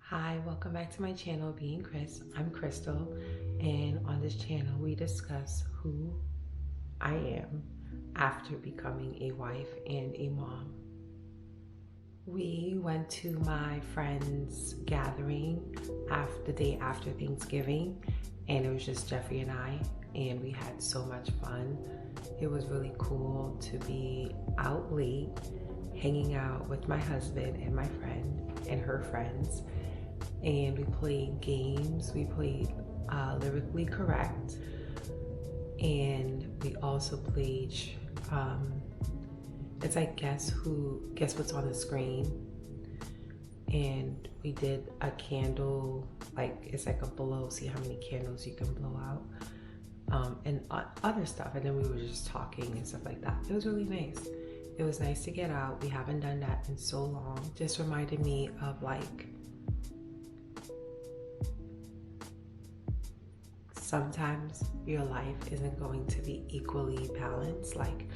Hi, welcome back to my channel, Being Chris. I'm Crystal, and on this channel, we discuss who I am after becoming a wife and a mom. We went to my friend's gathering the day after Thanksgiving, and it was just Jeffrey and I, and we had so much fun. It was really cool to be out late, hanging out with my husband and my friend and her friends. And we played games. We played Lyrically Correct, and we also played it's like guess what's on the screen. And we did a candle, like it's like a blow, see how many candles you can blow out, and other stuff. And then we were just talking and stuff like that. It was really nice. It was nice to get out. We haven't done that in so long. Just reminded me of like sometimes your life isn't going to be equally balanced. Like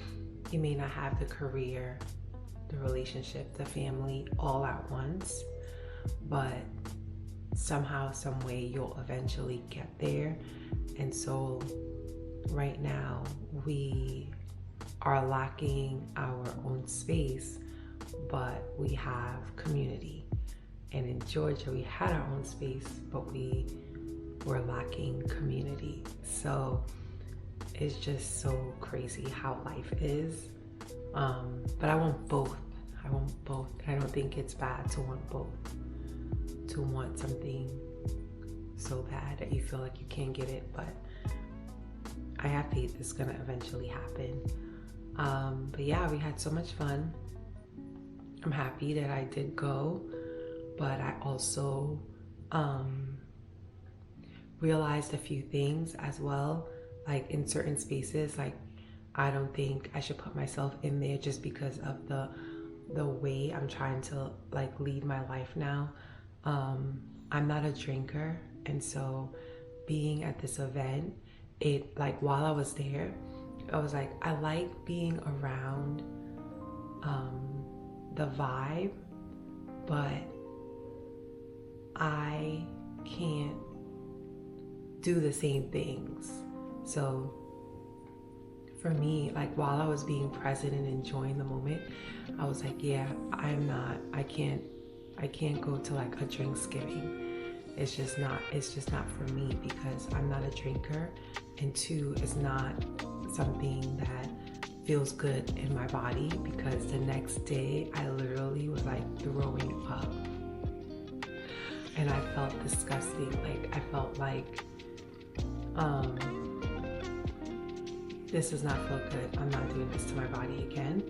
you may not have the career, the relationship, the family all at once, but somehow, some way you'll eventually get there. And so right now we are lacking our own space, but we have community. And in Georgia, we had our own space, but we're lacking community. So it's just so crazy how life is. But I want both. I don't think it's bad to want both. To want something so bad that you feel like you can't get it, but I have faith it's gonna eventually happen. But yeah, we had so much fun. I'm happy that I did go, but I also realized a few things as well. Like in certain spaces, like I don't think I should put myself in there just because of the way I'm trying to like lead my life now. I'm not a drinker, and so being at this event, it like while I was there, I was like, I like being around the vibe, but I can't do the same things. So for me, like while I was being present and enjoying the moment, I was like, yeah, I can't go to like a Drinksgiving. It's just not for me, because I'm not a drinker, and two, it's not something that feels good in my body, because the next day I literally was like throwing up and I felt disgusting. Like I felt like this does not feel good. I'm not doing this to my body again.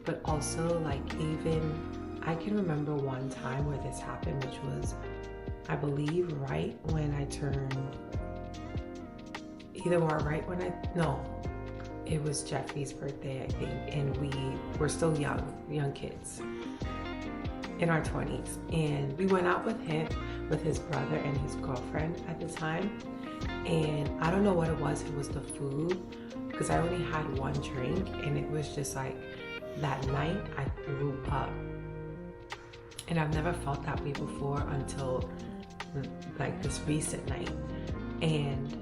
But also, like, even I can remember one time where this happened, which was, I believe, right when I turned, it was Jeffrey's birthday, I think, and we were still young kids in our 20s, and we went out with his brother and his girlfriend at the time. And I don't know what it was the food, because I only had one drink, and it was just like that night I threw up. And I've never felt that way before until like this recent night. And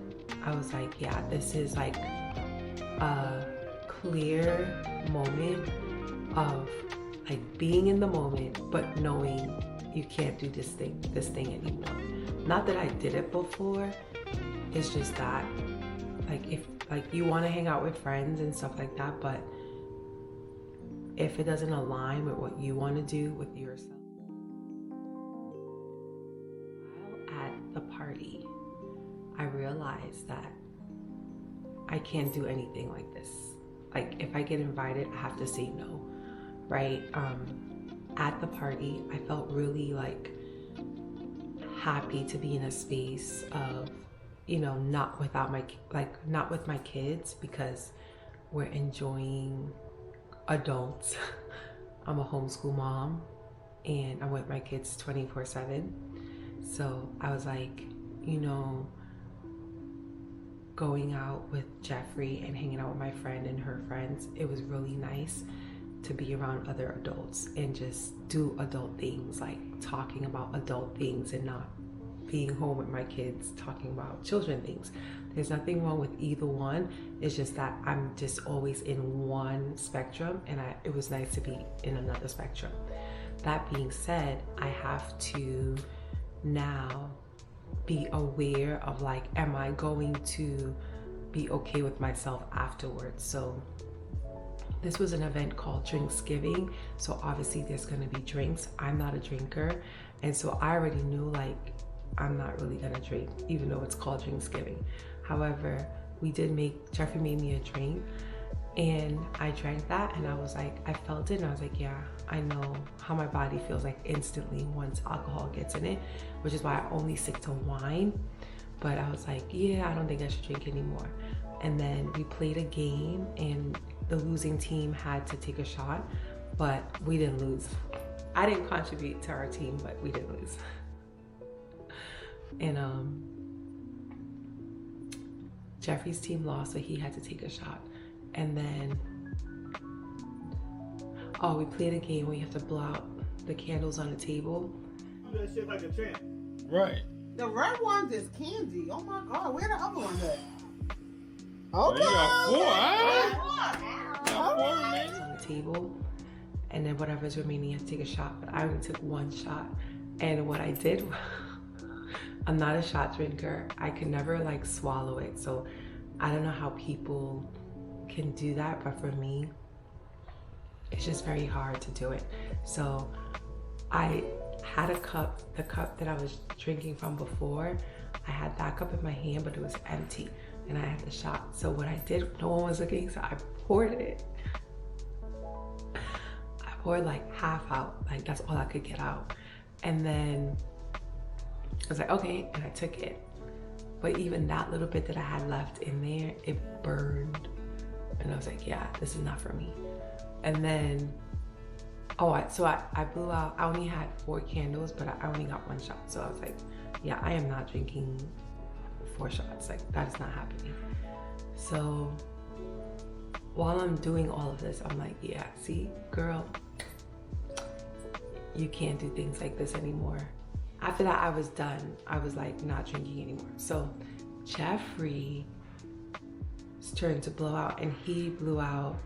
I was like, yeah, this is like a clear moment of like being in the moment, but knowing you can't do this thing anymore. Not that I did it before, it's just that like if like you want to hang out with friends and stuff like that, but if it doesn't align with what you want to do with yourself. While at the party, I realized that I can't do anything like this. Like if I get invited, I have to say no, right? At the party, I felt really like happy to be in a space of, you know, not with my kids, because we're enjoying adults. I'm a homeschool mom and I'm with my kids 24/7. So I was like, you know, going out with Jeffrey and hanging out with my friend and her friends, it was really nice to be around other adults and just do adult things, like talking about adult things and not being home with my kids talking about children things. There's nothing wrong with either one. It's just that I'm just always in one spectrum, and it was nice to be in another spectrum. That being said, I have to now be aware of like, am I going to be okay with myself afterwards? So this was an event called Drinksgiving, so obviously there's going to be drinks. I'm not a drinker, and so I already knew like I'm not really gonna drink, even though it's called Drinksgiving. However, Jeffrey made me a drink, and I drank that, and I was like, I felt it, and I was like, yeah, I know how my body feels like instantly once alcohol gets in it, which is why I only stick to wine. But I was like, yeah, I don't think I should drink anymore. And then we played a game, and the losing team had to take a shot, but we didn't lose. I didn't contribute to our team, but we didn't lose. And Jeffrey's team lost, so he had to take a shot. And then we played a game where you have to blow out the candles on the table. Do that shit like a champ. Right. The red ones is candy. Oh my god, where the other ones at? Okay. Well, you got four, huh? Okay. You got four remaining? On the table, and then whatever's remaining, you have to take a shot. But I only took one shot, and what I did, I'm not a shot drinker. I could never like swallow it, so I don't know how people can do that, but for me, it's just very hard to do it. So I had a cup, the cup that I was drinking from before, I had that cup in my hand, but it was empty, and I had the shot. So what I did, no one was looking, so I poured it. I poured like half out, like that's all I could get out. And then I was like, okay, and I took it. But even that little bit that I had left in there, it burned. And I was like, yeah, this is not for me. And then, so I blew out, I only had 4 candles, but I only got 1 shot. So I was like, yeah, I am not drinking 4 shots. Like, that is not happening. So while I'm doing all of this, I'm like, yeah, see, girl, you can't do things like this anymore. After that, I was done. I was like not drinking anymore. So Jeffrey's turn to blow out, and he blew out,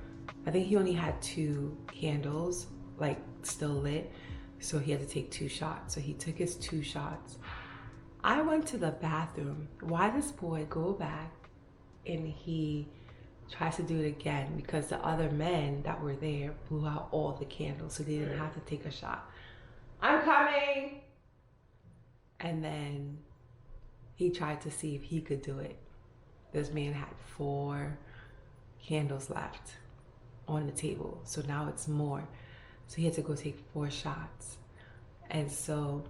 I think he only had 2 candles, like still lit. So he had to take 2 shots. So he took his 2 shots. I went to the bathroom. Why this boy go back and he tries to do it again, because the other men that were there blew out all the candles, so they didn't have to take a shot. I'm coming. And then he tried to see if he could do it. This man had 4 candles left on the table. So now it's more. So he had to go take 4 shots. And so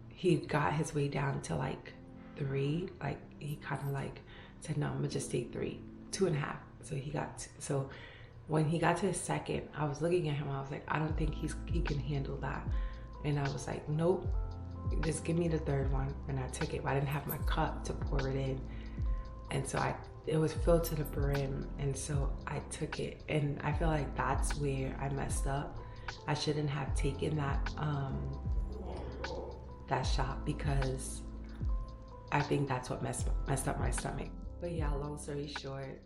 he got his way down to like 3. Like he kind of like said, no, I'm gonna just take 3, 2.5. So he got, so when he got to his second, I was looking at him, I was like, I don't think he can handle that. And I was like, nope, just give me the 3rd one. And I took it, but I didn't have my cup to pour it in. And so it was filled to the brim. And so I took it. And I feel like that's where I messed up. I shouldn't have taken that shot, because I think that's what messed up my stomach. But yeah, long story short,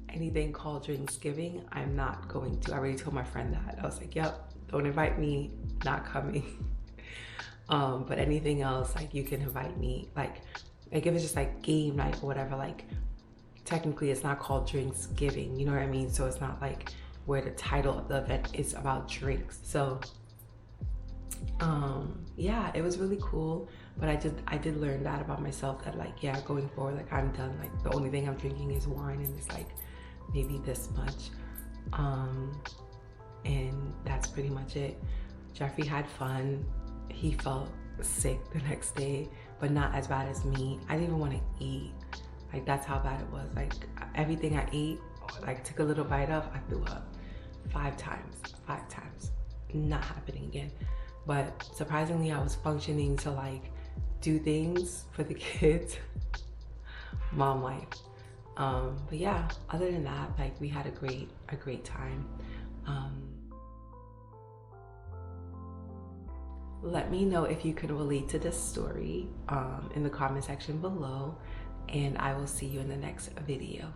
anything called Drinksgiving, I'm not going to. I already told my friend that. I was like, yep, don't invite me, not coming. But anything else, like you can invite me. Like if it's just like game night or whatever, like technically it's not called Drinksgiving, you know what I mean? So it's not like where the title of the event is about drinks. So yeah, it was really cool. But I did learn that about myself, that like, yeah, going forward, like I'm done. Like the only thing I'm drinking is wine, and it's like maybe this much. And that's pretty much it. Jeffrey had fun. He felt sick the next day, but not as bad as me. I didn't even want to eat. Like that's how bad it was. Like everything I ate, like took a little bite of, I threw up 5 times. Not happening again. But surprisingly, I was functioning to like do things for the kids. Mom life. But yeah, other than that, like we had a great time. Let me know if you can relate to this story in the comment section below, and I will see you in the next video.